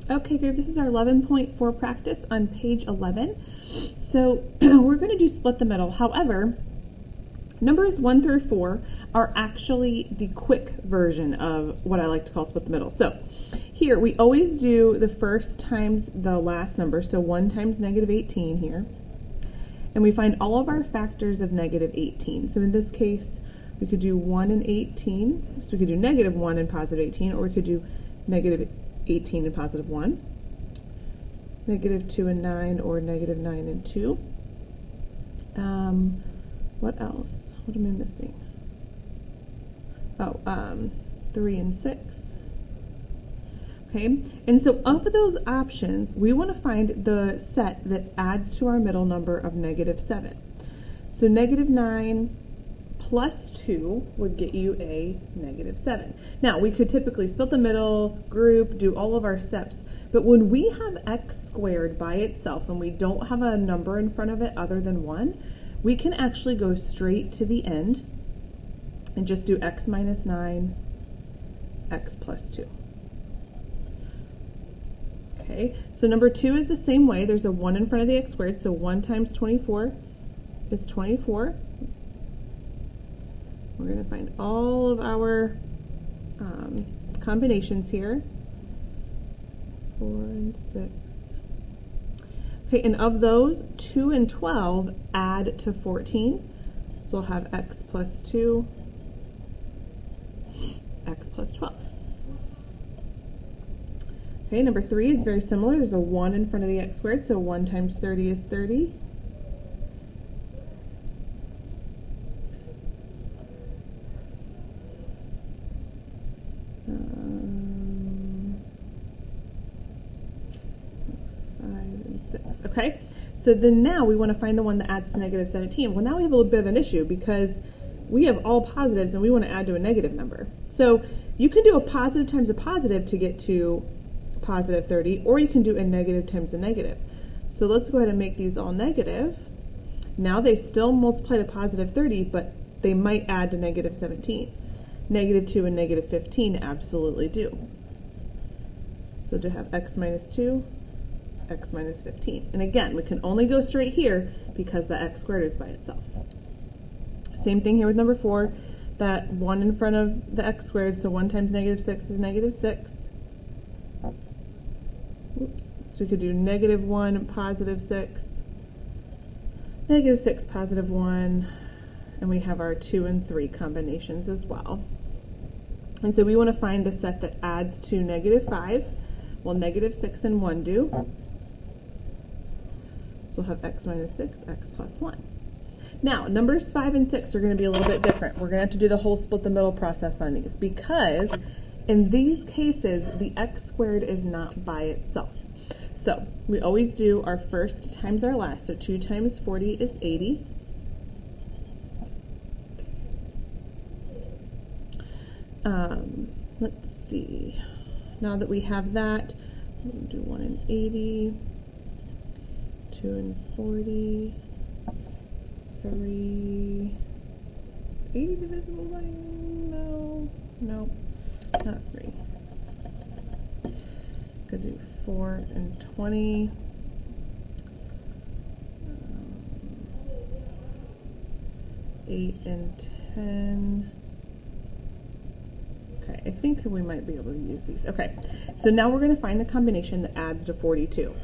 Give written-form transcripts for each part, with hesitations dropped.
Okay, group, this is our 11.4 practice on page 11. So we're going to do split the middle. However, numbers 1 through 4 are actually the quick version of what I like to call split the middle. So here we always do the first times the last number, so 1 times negative 18 here. And we find all of our factors of negative 18. So in this case, we could do 1 and 18. So we could do negative 1 and positive 18, or we could do negative 18 and positive 1, negative 2 and 9, or negative 9 and 2. What else? What am I missing? Oh, 3 and 6. Okay, and so of those options, we want to find the set that adds to our middle number of negative 7. So negative 9 plus 2 would get you a negative 7. Now, we could typically split the middle, group, do all of our steps, but when we have x squared by itself and we don't have a number in front of it other than 1, we can actually go straight to the end and just do x minus 9, x plus 2. Okay, so number 2 is the same way. There's a 1 in front of the x squared, so 1 times 24 is 24. We're going to find all of our combinations here. 4 and 6. Okay, and of those, 2 and 12 add to 14. So we'll have x plus 2, x plus 12. Okay, number 3 is very similar. There's a 1 in front of the x squared, so 1 times 30 is 30. Okay, so then now we want to find the one that adds to negative 17. Well, now we have a little bit of an issue because we have all positives and we want to add to a negative number. So you can do a positive times a positive to get to positive 30, or you can do a negative times a negative. So let's go ahead and make these all negative. Now they still multiply to positive 30, but they might add to negative 17. Negative 2 and negative 15 absolutely do. So to have x minus 2, x minus 15. And again, we can only go straight here because the x squared is by itself. Same thing here with number 4. That 1 in front of the x squared, so 1 times negative 6 is negative 6. Oops. So we could do negative 1, positive 6, negative 6, positive 1, and we have our 2 and 3 combinations as well. And so we want to find the set that adds to negative 5. Well, negative 6 and 1 do. So we'll have x minus 6, x plus 1. Now, numbers 5 and 6 are going to be a little bit different. We're going to have to do the whole split the middle process on these because in these cases, the x squared is not by itself. So we always do our first times our last. So 2 times 40 is 80. Let's see. Now that we have that, we'll do 1 and 80, 2 and 40, 3. Is 80 divisible by? No, not 3. Could do 4 and 20. 8 and 10. Okay, I think we might be able to use these. Okay, so now we're going to find the combination that adds to 42.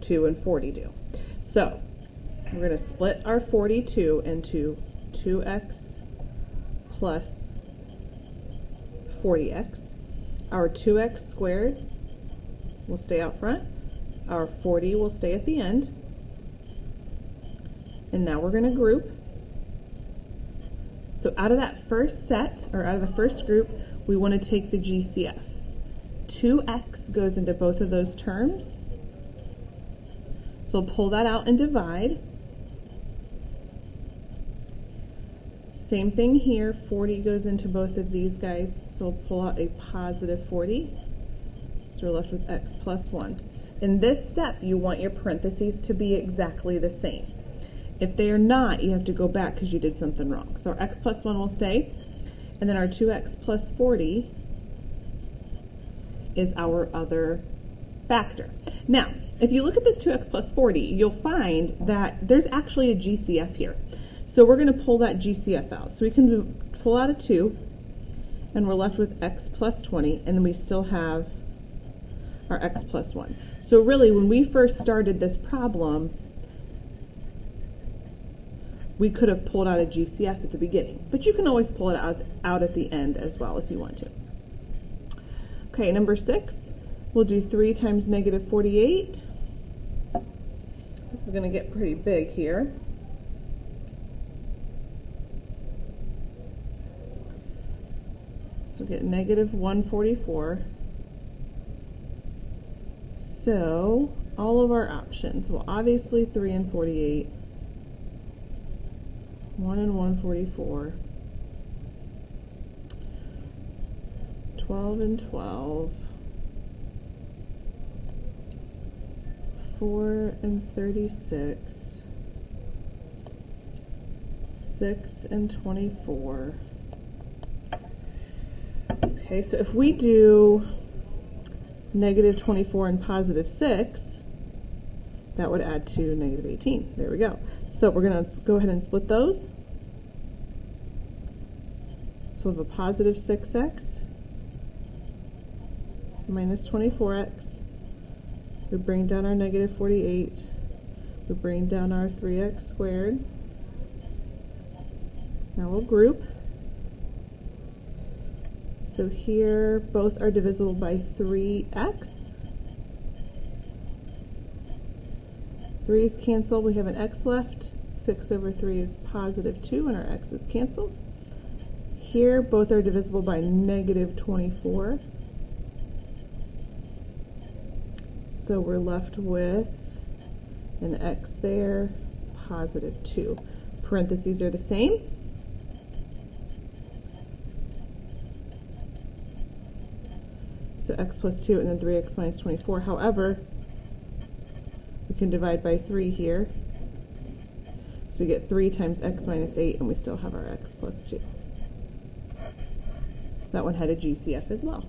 2 and 40 do. So we're going to split our 42 into 2x plus 40x. Our 2x squared will stay out front. Our 40 will stay at the end. And now we're going to group. So out of that first set, or out of the first group, we want to take the GCF. 2x goes into both of those terms. So pull that out and divide. Same thing here, 40 goes into both of these guys, so we'll pull out a positive 40. So we're left with x plus 1. In this step, you want your parentheses to be exactly the same. If they are not, you have to go back because you did something wrong. So our x plus 1 will stay, and then our 2x plus 40 is our other factor. Now, if you look at this 2x plus 40, you'll find that there's actually a GCF here. So we're going to pull that GCF out. So we can pull out a 2, and we're left with x plus 20, and then we still have our x plus 1. So really, when we first started this problem, we could have pulled out a GCF at the beginning, but you can always pull it out at the end as well if you want to. Okay, number 6, we'll do 3 times negative 48. This is going to get pretty big here. So get negative 144. So all of our options, well, obviously 3 and 48, 1 and 144, 12 and 12, 4 and 36, 6 and 24. Okay, so if we do negative 24 and positive 6, that would add to negative 18. There we go. So we're going to go ahead and split those. So we have a positive 6x minus 24x. We bring down our negative 48. We bring down our 3x squared. Now we'll group. So here, both are divisible by 3x. 3's cancel, we have an x left. 6 over 3 is positive 2, and our x's cancel. Here, both are divisible by negative 24. So we're left with an x there, positive 2. Parentheses are the same. So x plus 2 and then 3x minus 24. However, we can divide by 3 here. So we get 3 times x minus 8, and we still have our x plus 2. So that one had a GCF as well.